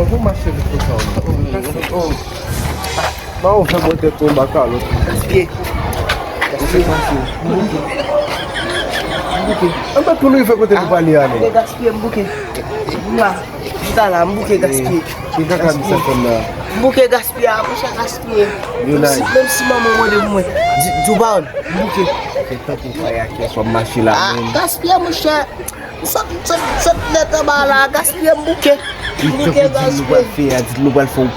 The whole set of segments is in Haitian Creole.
vou marcher de total. Não, já vou ter tomba calo. Anda tu não vai poder avaliar né? Gaspiller mbuke. Lá. Está lá mbuke gaspiller. Fica com a missa também. Mbuke gaspiller, puxa gaspiller. Même si maman moi de moi. Du baon mbuke. C'est pas pour faire aqui só marcher lá. Ah, gaspiller mon cher. Sot leta bala gaspiller mbuke. Mbuke gaspiller. Não vai fazer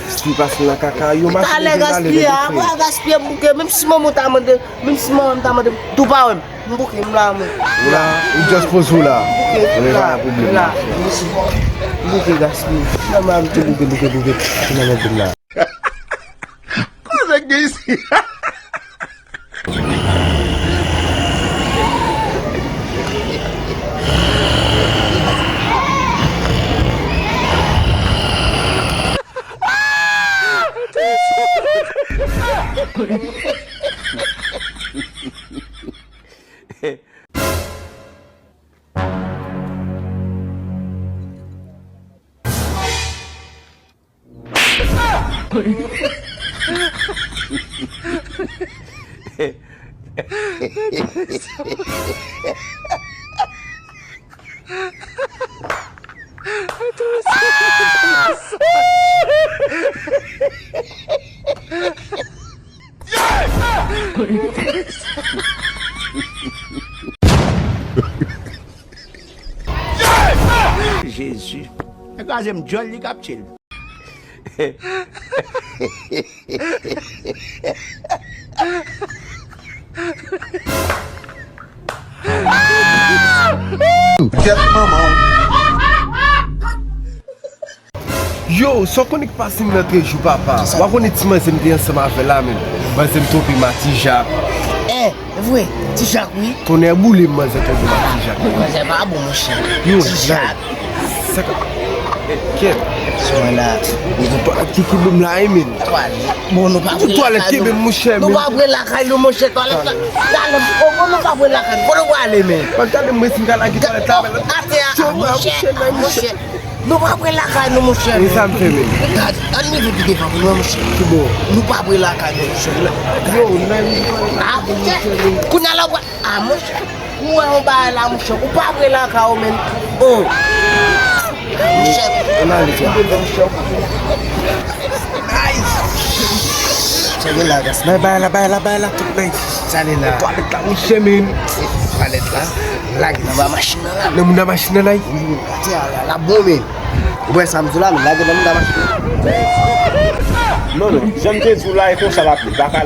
se passa na caca e o mais. Tá le gaspiller, moi gaspiller mbuke même si maman t'a demandé, du baon. Mbuke mlamu. Là, il just pose là. Là. Mbuke gaspiller. Na mam tu mbuke. Na mam là. Cosa que é isso? Jesus. É quase um Johnny Captil. Yo, só quando que passa em naquele papa. Mas quando te mais me tem essa máfia lá, men. Mas me topi matija. É vrai, Tijak oui. Ton é boule mas é todo matija. Mas é pas bon mon cher. Yo, Tijak. Saka. Que? Voilà. Tu que bum lá, men. Bon, nous pas Toilette que bum mon cher, nous men. pas après la caille mon cher toilette. Dans le nous pas après la caille. Qu'on va aller mais. Quand t'as des messieurs là qui toilette là. Mon cher. Nous pas après la caille mon cher. Et ça me fait men. On niveau du devant mon cher. C'est bon. Nous pas après la caille mon cher. Yo, même. Ah, qu'on a la voix. Ah mon cher. Moi on va là mon cher. Ou pas après la caille men. Oh. Mon cher. On a les gars. Salut là, gas. Bye là, tout bem. Salut là. Toilette là, mon cher, men. Toilette là. Là, il y a machine là. Não muda machine là. Tiens, la bombe. Ouais, ça me dit là, mais là, il y a machine. Non, j'aime bien tout là et tout ça va plus. D'accord,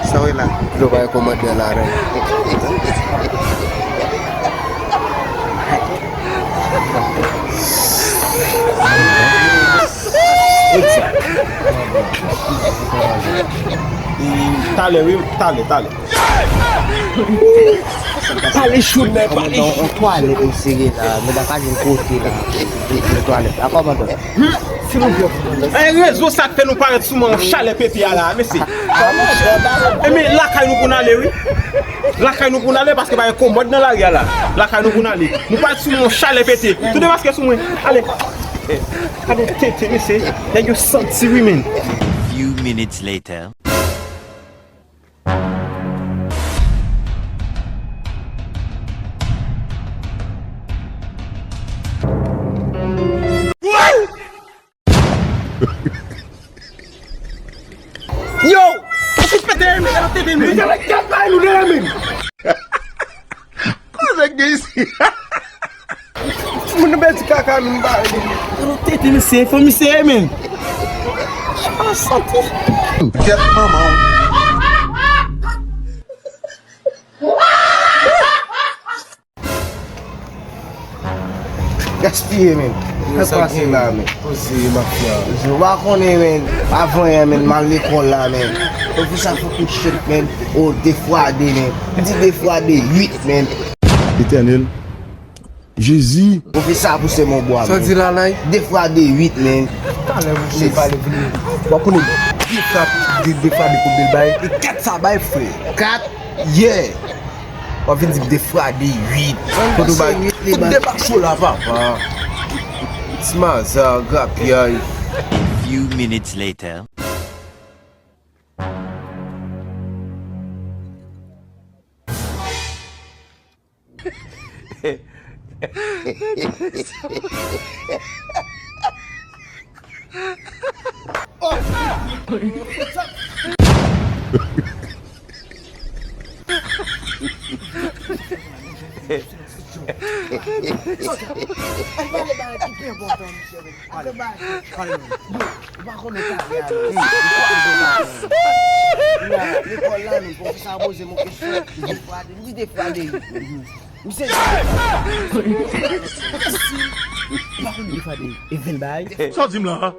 Ça va là. Je vais commander là. Tale, oui, tale. Allez, chou, mais pas les On toilette ici là, mais pas d'une côté là. Les toilettes. À quoi maintenant? Un réseau ça fait nous paraître sous mon chalet pépi là, mais c'est. Mais là quand nous pour aller oui. Là quand nous pour aller parce que va commode dans l'arrière là. Là quand nous pour aller. Nous pas sous mon chalet pété. Tout de masque sous moi. Allez. Allez, tete, mais c'est. Then you senti women. Few minutes later. Yo! Você pede me, ela teve me. Ela quer mais no nome. Coisa que é isso? Não vai ficar cá no bar. Eu não tente me ser, foi me ser, man. Quer mamão. Gaspiller, men. Essa Passez là, men. Posez, ma fille. Je vois qu'on est, men. Avant, men, mal l'école là, men. On fait ça pour tout shit, men. Oh, des fois, des, men. Dis des fois, des 8, men. Éternel, Jésus, On fait ça pour ce mon bois, Ça men. dit là, là. Des fois, des 8, men. C'est pas les venus. Bon, qu'on est. Des fois, des coups de bail. Et 4 ça bail, frère. 4. Yeah. On vient dire des fois, des 8. Pour nous bail. Tout débat chaud là, papa. Smaza gap yay. A few minutes later. Even bay. Sorti là.